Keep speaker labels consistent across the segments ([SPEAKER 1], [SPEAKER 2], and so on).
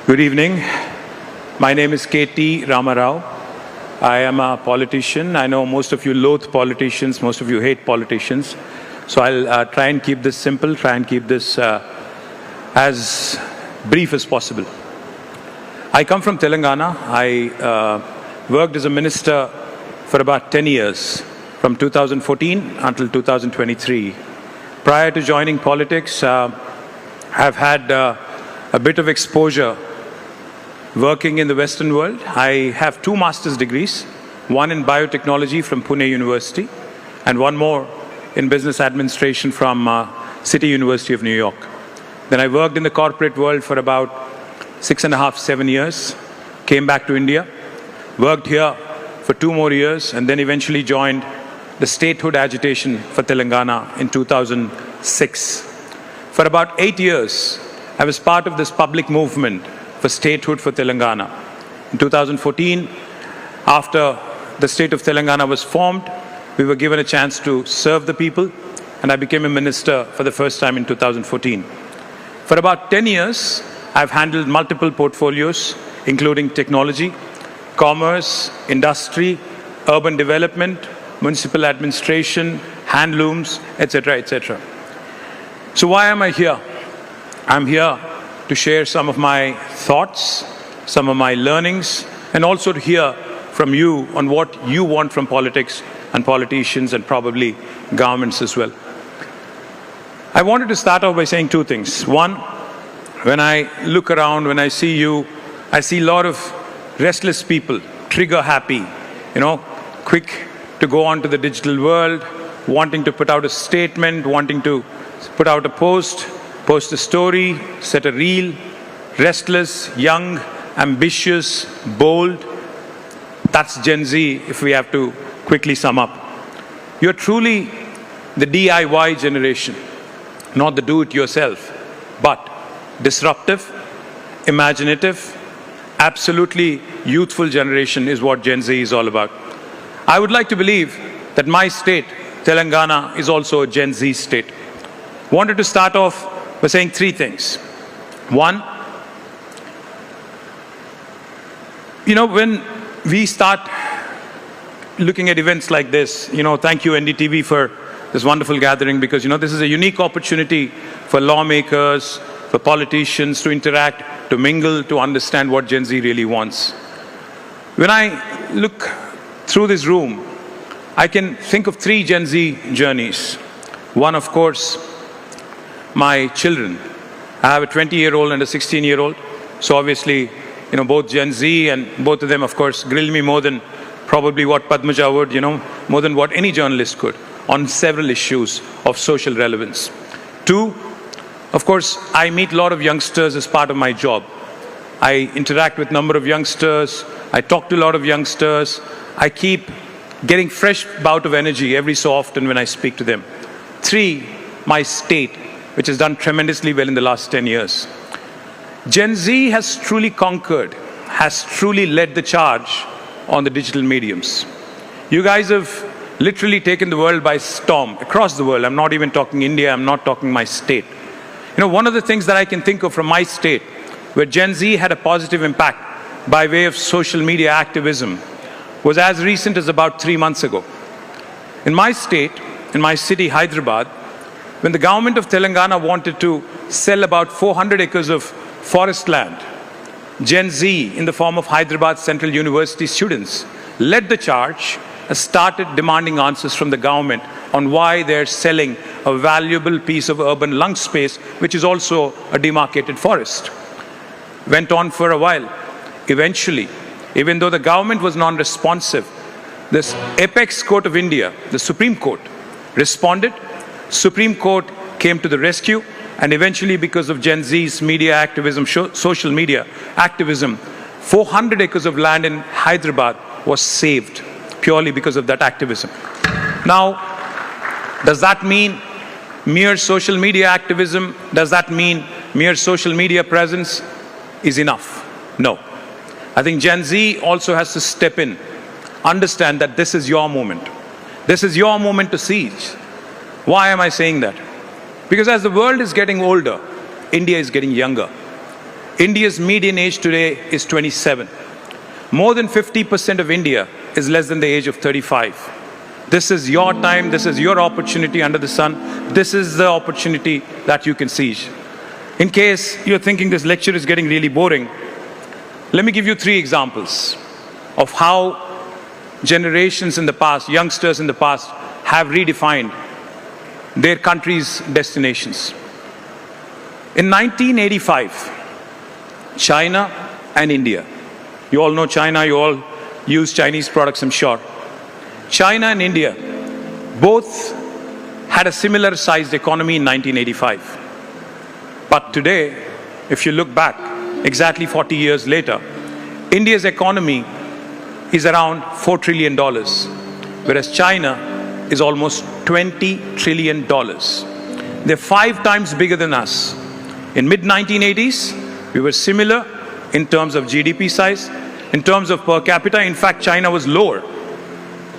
[SPEAKER 1] Good evening. My name is K.T. Ramarao. I am a politician. I know most of you loathe politicians, most of you hate politicians. So I'll try and keep this simple, try and keep this as brief as possible. I come from Telangana. I worked as a minister for about 10 years, from 2014 until 2023. Prior to joining politics, I've had a bit of exposure working in the Western world. I have 2 master's degrees, one in biotechnology from Pune University and one more in business administration from City University of New York. Then I worked in the corporate world for about 6.5, 7 years, came back to India, worked here for 2 more years, and then eventually joined the statehood agitation for Telangana in 2006. For about 8 years, I was part of this public movement for statehood for Telangana. In 2014, after the state of Telangana was formed, we were given a chance to serve the people, and I became a minister for the first time in 2014. For about 10 years, I've handled multiple portfolios, including technology, commerce, industry, urban development, municipal administration, handlooms, etc., etc. So why am I here? I'm here to share some of my thoughts, some of my learnings, and also to hear from you on what you want from politics and politicians and probably governments as well. I wanted to start off by saying 2 things. One, when I look around, when I see you, I see a lot of restless people, trigger happy, quick to go on to the digital world, wanting to put out a statement, wanting to put out a post a story, set a reel, restless, young, ambitious, bold. That's Gen Z, if we have to quickly sum up. You're truly the DIY generation, not the do-it-yourself, but disruptive, imaginative, absolutely youthful generation is what Gen Z is all about. I would like to believe that my state, Telangana, is also a Gen Z state. Wanted to start off by saying 3 things. One, when we start looking at events like this, thank you NDTV for this wonderful gathering, because this is a unique opportunity for lawmakers, for politicians to interact, to mingle, to understand what Gen Z really wants. When I look through this room, I can think of 3 Gen Z journeys. One, of course, my children. I have a 20-year-old and a 16-year-old. So obviously, both Gen Z, and both of them, of course, grill me more than probably what Padmaja would, more than what any journalist could, on several issues of social relevance. 2, of course, I meet a lot of youngsters as part of my job. I interact with a number of youngsters. I talk to a lot of youngsters. I keep getting fresh bout of energy every so often when I speak to them. 3, my state, which has done tremendously well in the last 10 years. Gen Z has truly conquered, has truly led the charge on the digital mediums. You guys have literally taken the world by storm, across the world. I'm not even talking India, I'm not talking my state. One of the things that I can think of from my state, where Gen Z had a positive impact by way of social media activism, was as recent as about 3 months ago. In my state, in my city, Hyderabad, when the government of Telangana wanted to sell about 400 acres of forest land, Gen Z, in the form of Hyderabad Central University students, led the charge and started demanding answers from the government on why they're selling a valuable piece of urban lung space, which is also a demarcated forest. Went on for a while. Eventually, even though the government was non-responsive, this apex court of India, the Supreme Court, responded. Supreme Court came to the rescue, and eventually, because of Gen Z's media activism, social media activism, 400 acres of land in Hyderabad was saved purely because of that activism. Now, does that mean mere social media activism? Does that mean mere social media presence is enough? No. I think Gen Z also has to step in, understand that this is your moment. This is your moment to seize. Why am I saying that? Because as the world is getting older, India is getting younger. India's median age today is 27. More than 50% of India is less than the age of 35. This is your time, this is your opportunity under the sun. This is the opportunity that you can seize. In case you're thinking this lecture is getting really boring, let me give you 3 examples of how generations in the past, youngsters in the past, have redefined their country's destinations. In 1985, China and India. You all know China, you all use Chinese products, I'm sure. China and India both had a similar sized economy in 1985. But today, if you look back, exactly 40 years later, India's economy is around $4 trillion, whereas China is almost $20 trillion. They're 5 times bigger than us. In mid-1980s, we were similar in terms of GDP size, in terms of per capita. In fact, China was lower.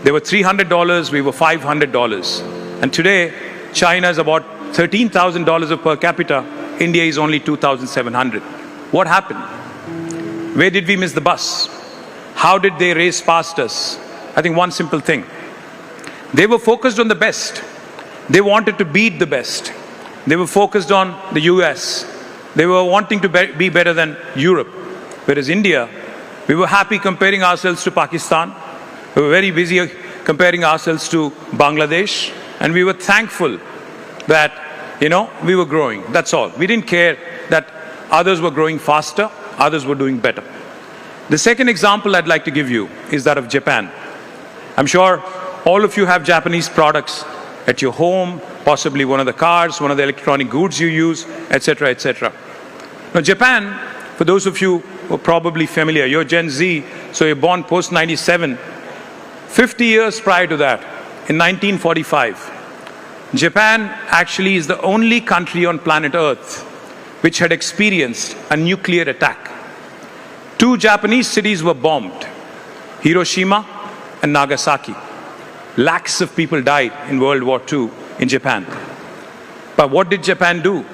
[SPEAKER 1] They were $300, we were $500. And today, China is about $13,000 of per capita. India is only $2,700. What happened? Where did we miss the bus? How did they race past us? I think one simple thing. They were focused on the best. They wanted to beat the best. They were focused on the US. They were wanting to be better than Europe. Whereas India, we were happy comparing ourselves to Pakistan. We were very busy comparing ourselves to Bangladesh. And we were thankful that, we were growing. That's all. We didn't care that others were growing faster, others were doing better. The second example I'd like to give you is that of Japan. I'm sure all of you have Japanese products at your home, possibly one of the cars, one of the electronic goods you use, etc., etc. Now, Japan, for those of you who are probably familiar, you're Gen Z, so you're born post-97. 50 years prior to that, in 1945, Japan actually is the only country on planet Earth which had experienced a nuclear attack. 2 Japanese cities were bombed, Hiroshima and Nagasaki. Lakhs of people died in World War II in Japan. But what did Japan do?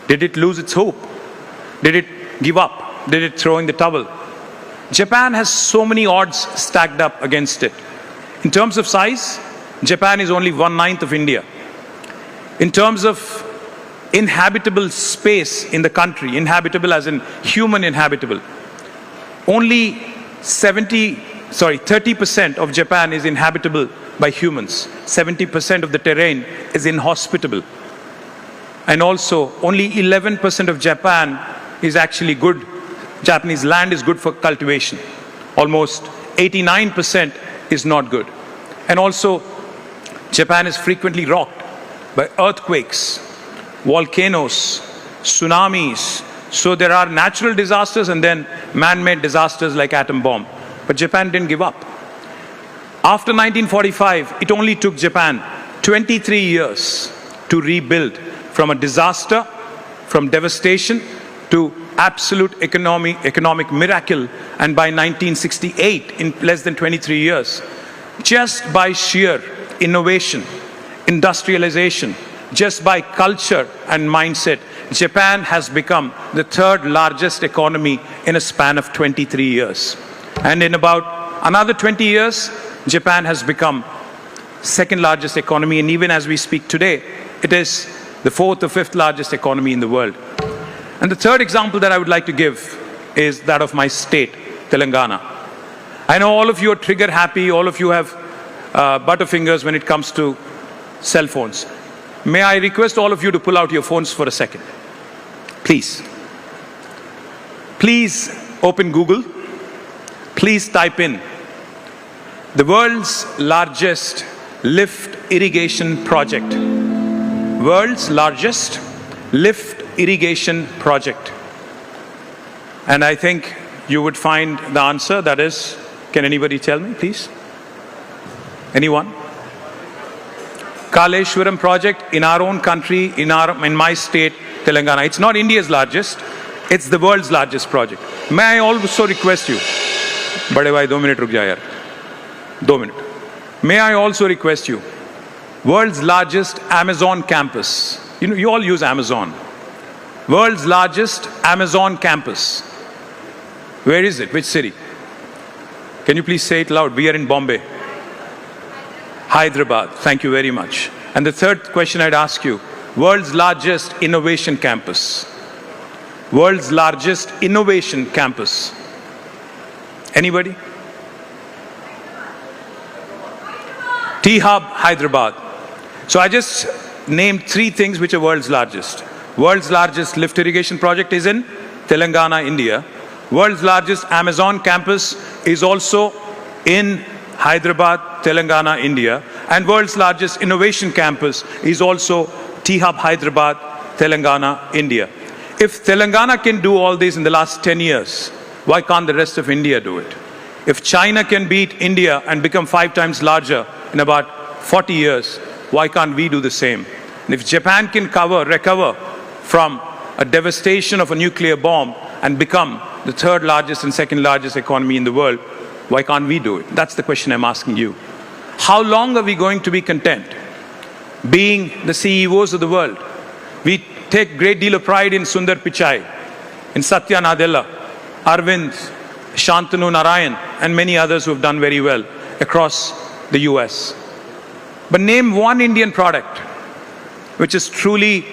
[SPEAKER 1] Did it lose its hope? Did it give up? Did it throw in the towel? Japan has so many odds stacked up against it. In terms of size, Japan is only 1/9 of India. In terms of inhabitable space in the country, inhabitable as in human inhabitable, only 30% of Japan is inhabitable by humans. 70% of the terrain is inhospitable. And also, only 11% of Japan is actually good. Japanese land is good for cultivation. Almost 89% is not good. And also, Japan is frequently rocked by earthquakes, volcanoes, tsunamis. So there are natural disasters and then man-made disasters like atom bomb. But Japan didn't give up. After 1945, it only took Japan 23 years to rebuild from a disaster, from devastation, to absolute economic miracle. And by 1968, in less than 23 years, just by sheer innovation, industrialization, just by culture and mindset, Japan has become the 3rd largest economy in a span of 23 years. And in about another 20 years, Japan has become 2nd largest economy. And even as we speak today, it is the 4th or 5th largest economy in the world. And the third example that I would like to give is that of my state, Telangana. I know all of you are trigger happy, all of you have butterfingers when it comes to cell phones. May I request all of you to pull out your phones for a second? Please. Please open Google. Please type in the world's largest lift irrigation project. World's largest lift irrigation project. And I think you would find the answer. That is, can anybody tell me, please? Anyone? Kaleshwaram project in our own country, in my state, Telangana. It's not India's largest, it's the world's largest project. May I also request you, bade bhai 2 minute ruk ja yaar, 2 minute. May I also request you, world's largest Amazon campus. You know, you all use Amazon. World's largest Amazon campus. Where is it? Which city? Can you please say it loud? We are in Bombay. Hyderabad. Thank you very much. And the third question I'd ask you, world's largest innovation campus. World's largest innovation campus. Anybody? T-Hub, Hyderabad. So I just named 3 things which are world's largest. World's largest lift irrigation project is in Telangana, India. World's largest Amazon campus is also in Hyderabad, Telangana, India. And world's largest innovation campus is also T-Hub, Hyderabad, Telangana, India. If Telangana can do all this in the last 10 years, why can't the rest of India do it? If China can beat India and become 5 times larger in about 40 years, why can't we do the same? And if Japan can recover from a devastation of a nuclear bomb and become the 3rd largest and 2nd largest economy in the world, why can't we do it? That's the question I'm asking you. How long are we going to be content being the CEOs of the world? We take great deal of pride in Sundar Pichai, in Satya Nadella, Arvind, Shantanu Narayan, and many others who have done very well across the US. But name one Indian product which has truly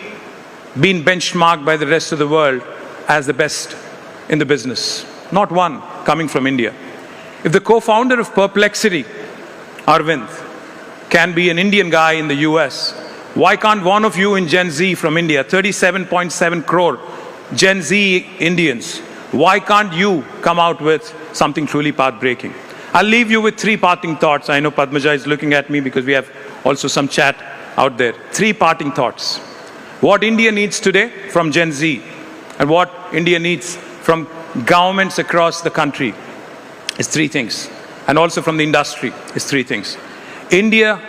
[SPEAKER 1] been benchmarked by the rest of the world as the best in the business. Not one coming from India. If the co-founder of Perplexity, Arvind, can be an Indian guy in the US, why can't one of you in Gen Z from India, 37.7 crore Gen Z Indians, why can't you come out with something truly path-breaking? I'll leave you with 3 parting thoughts. I know Padmaja is looking at me because we have also some chat out there. 3 parting thoughts. What India needs today from Gen Z and what India needs from governments across the country is 3 things. And also from the industry is 3 things. India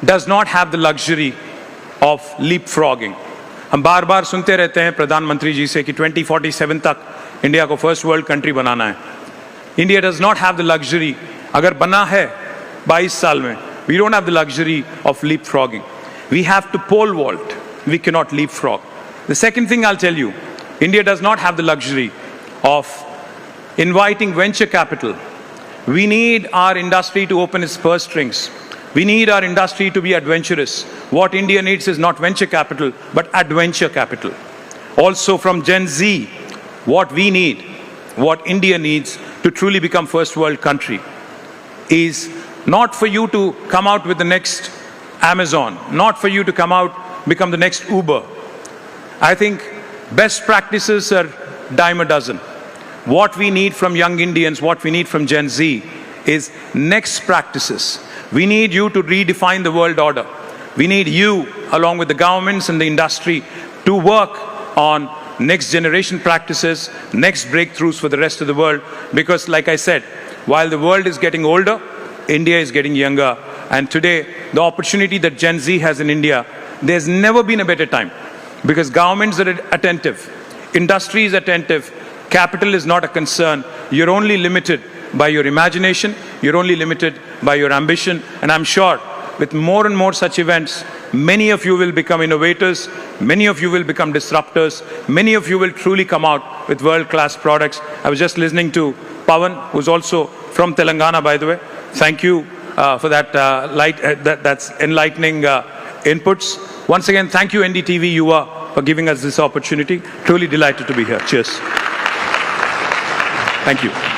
[SPEAKER 1] does not have the luxury of leapfrogging. हम बार-बार सुनते रहते हैं प्रधानमंत्री जी से कि 2047 तक India को फर्स्ट वर्ल्ड कंट्री बनाना है. India does not have the luxury. अगर बना है 22 साल में, we don't have the luxury of leapfrogging. We have to pole vault. We cannot leapfrog. The second thing I'll tell you, India does not have the luxury of inviting venture capital. We need our industry to open its purse strings. We need our industry to be adventurous. What India needs is not venture capital, but adventure capital. Also from Gen Z, what we need, what India needs to truly become first world country is not for you to come out with the next Amazon, not for you to come out, become the next Uber. I think best practices are dime a dozen. What we need from young Indians, what we need from Gen Z is next practices. We need you to redefine the world order. We need you, along with the governments and the industry, to work on next generation practices, next breakthroughs for the rest of the world. Because like I said, while the world is getting older, India is getting younger. And today, the opportunity that Gen Z has in India, there's never been a better time. Because governments are attentive, industry is attentive, capital is not a concern. You're only limited by your imagination, you're only limited by your ambition. And I'm sure with more and more such events, many of you will become innovators, many of you will become disruptors, many of you will truly come out with world-class products. I was just listening to Pawan, who's also from Telangana, by the way. Thank you for that that's enlightening inputs. Once again, thank you NDTV, Yuva, for giving us this opportunity. Truly delighted to be here. Cheers. Thank you.